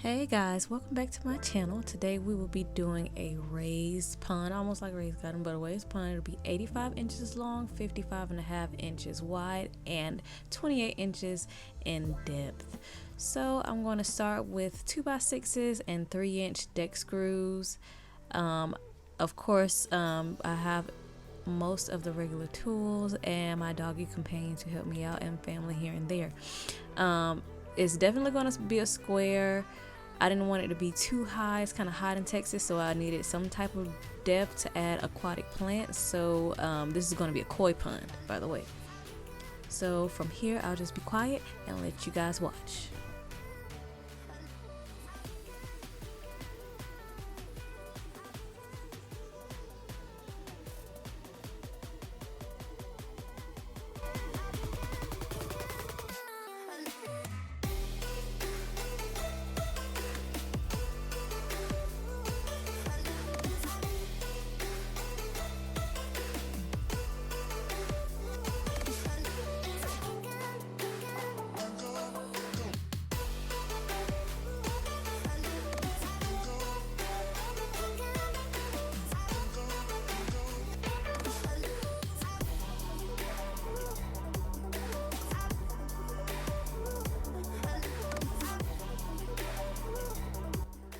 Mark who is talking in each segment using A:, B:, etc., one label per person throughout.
A: Hey guys, welcome back to my channel. Today we will be doing a raised pond, almost like a raised garden, but a raised pond. It'll be 85 inches long, 55.5 inches wide, and 28 inches in depth. So I'm going to start with 2x6s and 3-inch deck screws. Of course, I have most of the regular tools and my doggy companion to help me out, and family here and there. It's definitely going to be a square. I didn't want it to be too high. It's kind of hot in Texas, so I needed some type of depth to add aquatic plants. So this is going to be a koi pond, by the way. So from here, I'll just be quiet and let you guys watch.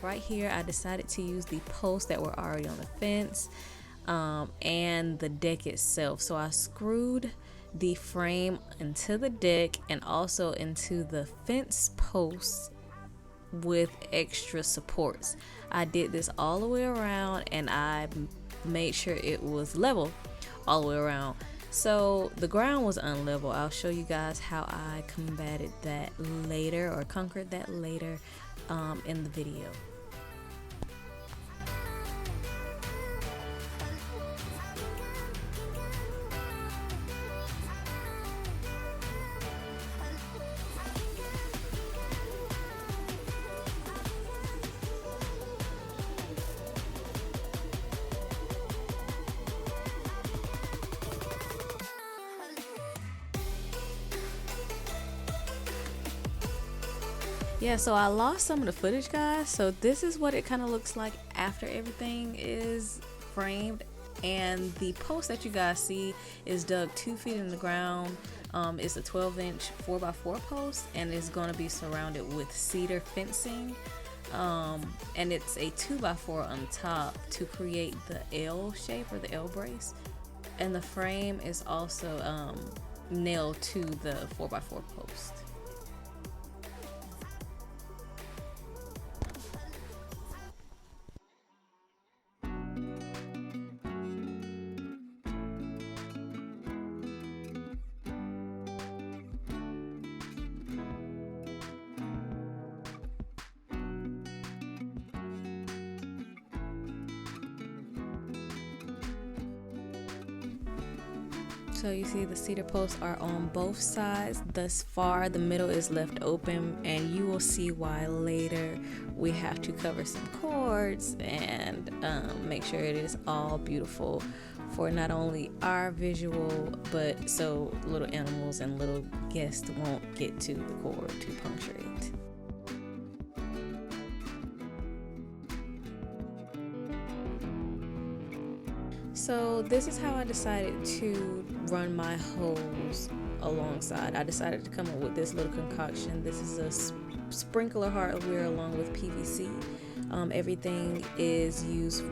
A: Right here, I decided to use the posts that were already on the fence and the deck itself. So I screwed the frame into the deck and also into the fence posts with extra supports. I did this all the way around, and I made sure it was level all the way around. So the ground was unlevel. I'll show you guys how I combated that later, or conquered that later in the video. Yeah, so I lost some of the footage, guys. So this is what it kind of looks like after everything is framed. And the post that you guys see is dug 2 feet in the ground. It's a 12-inch 4x4 post, and it's going to be surrounded with cedar fencing. And it's a 2x4 on top to create the L shape, or the L brace. And the frame is also nailed to the 4x4 post. So you see the cedar posts are on both sides. Thus far, the middle is left open, and you will see why later. We have to cover some cords and make sure it is all beautiful for not only our visual, but so little animals and little guests won't get to the cord to puncture it. So this is how I decided to run my hose alongside. I decided to come up with this little concoction. This is a sprinkler hardware along with PVC. Everything is used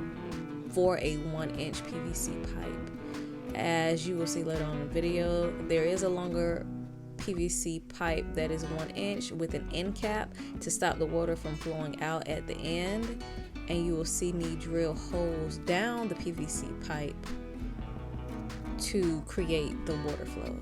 A: for a 1-inch PVC pipe. As you will see later on in the video, there is a longer PVC pipe that is 1 inch with an end cap to stop the water from flowing out at the end. And you will see me drill holes down the PVC pipe to create the water flow.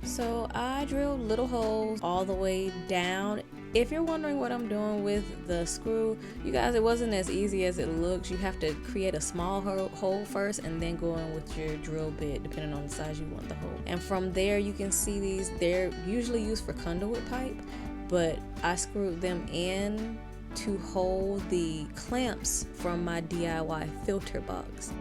A: So I drilled little holes all the way down If you're wondering what I'm doing with the screw, you guys, it wasn't as easy as it looks. You have to create a small hole first and then go in with your drill bit, depending on the size you want the hole. And from there, you can see these, they're usually used for conduit pipe, but I screwed them in to hold the clamps from my DIY filter box.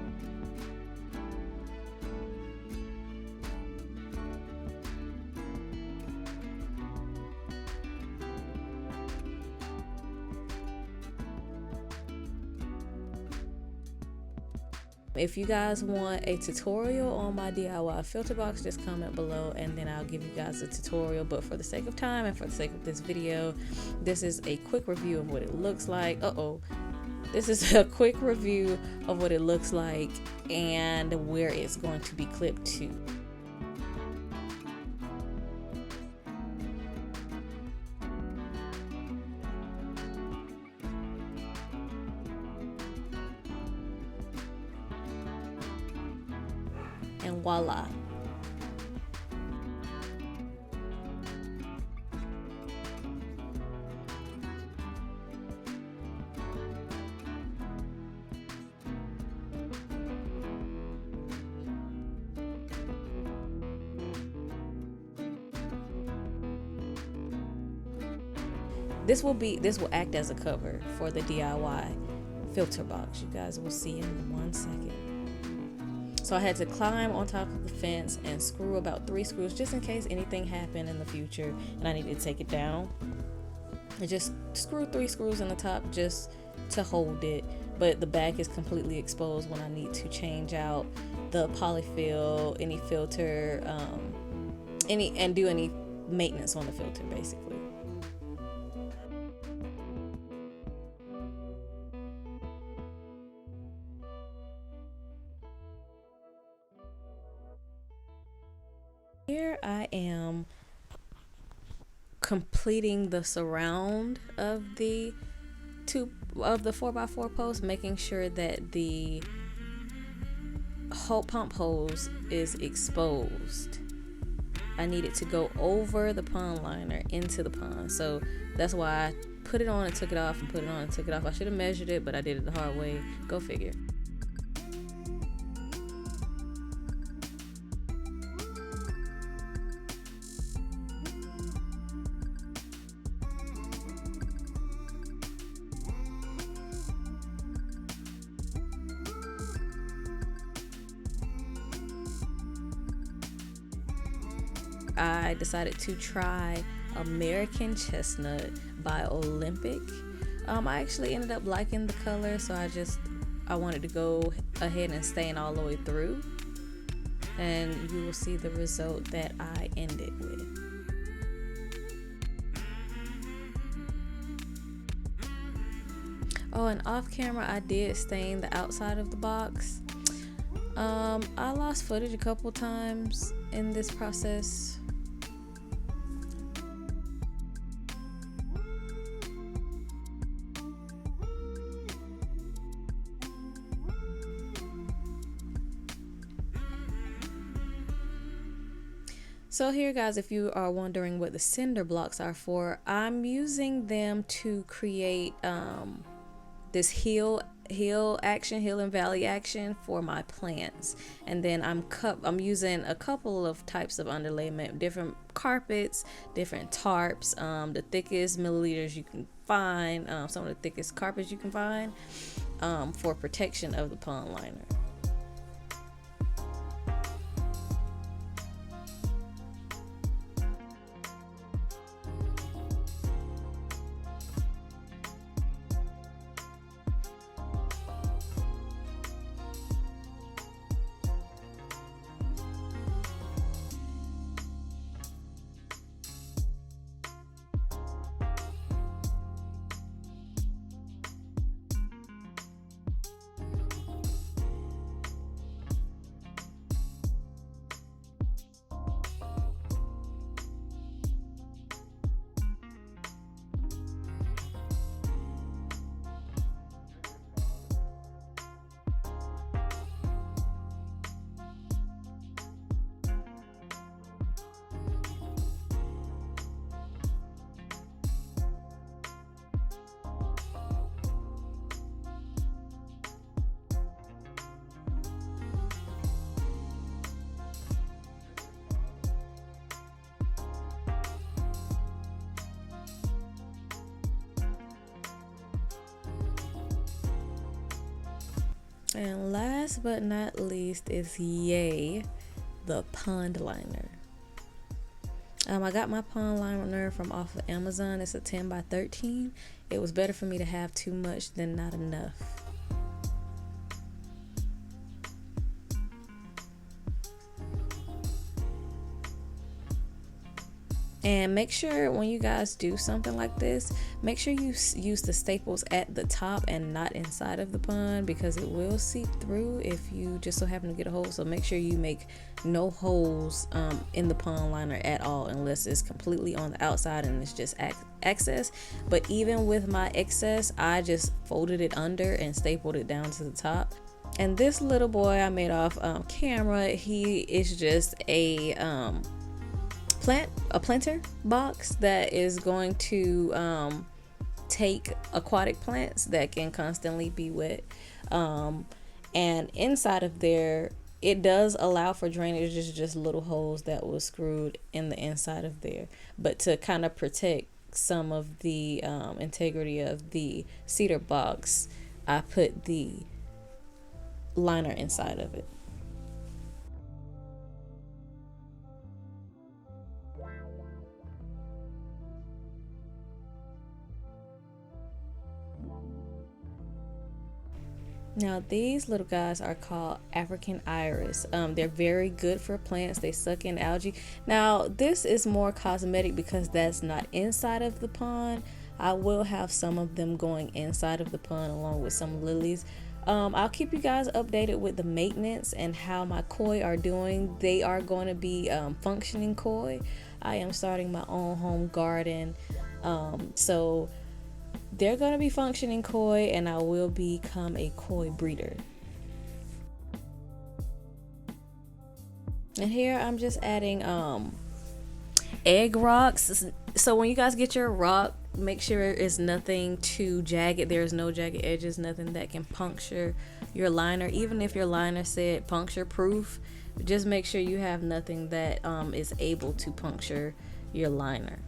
A: If you guys want a tutorial on my DIY filter box, just comment below and then I'll give you guys a tutorial. But for the sake of time and for the sake of this video, this is a quick review of what it looks like. This is a quick review of what it looks like and where it's going to be clipped to. And voila. This will act as a cover for the DIY filter box. You guys will see in 1 second. So I had to climb on top of the fence and screw about 3 screws just in case anything happened in the future and I needed to take it down. I just screwed 3 screws in the top just to hold it, but the back is completely exposed when I need to change out the polyfill, any filter, and do any maintenance on the filter basically. Here I am completing the surround of the 4x4 post, making sure that the whole pump hose is exposed. I needed to go over the pond liner into the pond, so that's why I put it on and took it off and put it on and took it off. I should have measured it, but I did it the hard way. Go figure. I decided to try American Chestnut by Olympic. I actually ended up liking the color, so I wanted to go ahead and stain all the way through, and you will see the result that I ended with. Oh, and off camera I did stain the outside of the box. I lost footage a couple times in this process. So here guys, if you are wondering what the cinder blocks are for, I'm using them to create this hill and valley action for my plants. And then I'm using a couple of types of underlayment, different carpets, different tarps, the thickest milliliters you can find, some of the thickest carpets you can find, for protection of the pond liner. And last but not least is Yay, the pond liner. I got my pond liner from off of Amazon. It's a 10 by 13. It was better for me to have too much than not enough. And make sure when you guys do something like this, make sure you use the staples at the top and not inside of the pond, because it will seep through if you just so happen to get a hole. So make sure you make no holes in the pond liner at all, unless it's completely on the outside and it's just excess. But even with my excess, I just folded it under and stapled it down to the top. And this little boy I made off camera, he is just a planter box that is going to take aquatic plants that can constantly be wet, and inside of there it does allow for drainage. Just little holes that was screwed in the inside of there, but to kind of protect some of the integrity of the cedar box, I put the liner inside of it. Now these little guys are called African iris. They're very good for plants. They suck in algae. Now this is more cosmetic because that's not inside of the pond. I will have some of them going inside of the pond along with some lilies. I'll keep you guys updated with the maintenance and how my koi are doing. They are going to be functioning koi. I am starting my own home garden, so they're going to be functioning koi, and I will become a koi breeder. And here I'm just adding egg rocks. So when you guys get your rock, make sure it's nothing too jagged. There's no jagged edges, nothing that can puncture your liner. Even if your liner said puncture proof, just make sure you have nothing that is able to puncture your liner.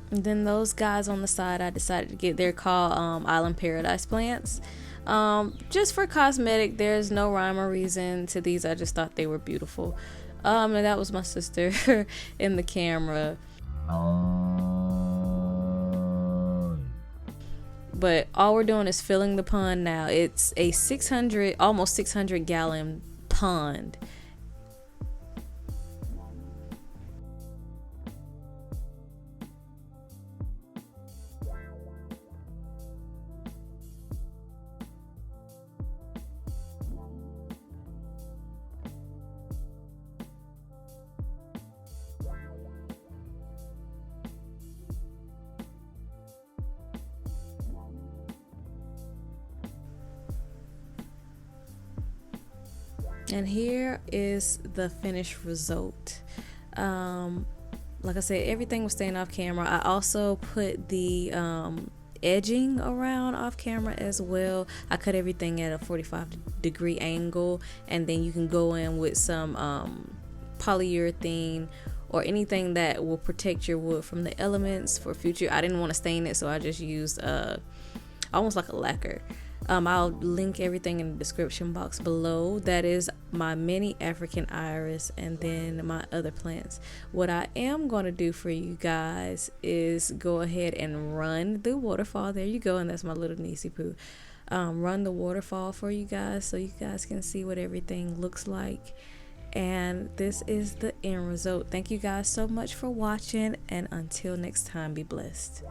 A: And then those guys on the side, I decided to get, they're called Island Paradise plants. Just for cosmetic. There's no rhyme or reason to these. I just thought they were beautiful. And that was my sister in the camera. But all we're doing is filling the pond now. It's a almost 600 gallon pond. And here is the finished result. Like I said, everything was staying off camera. I also put the edging around off camera as well. I cut everything at a 45-degree angle, and then you can go in with some polyurethane or anything that will protect your wood from the elements for future. I didn't want to stain it, so I just used almost like a lacquer. I'll link everything in the description box below. That is my mini African iris and then my other plants. What I am going to do for you guys is go ahead and run the waterfall. There you go. And that's my little niecey poo. Run the waterfall for you guys so you guys can see what everything looks like. And this is the end result. Thank you guys so much for watching, and until next time, be blessed.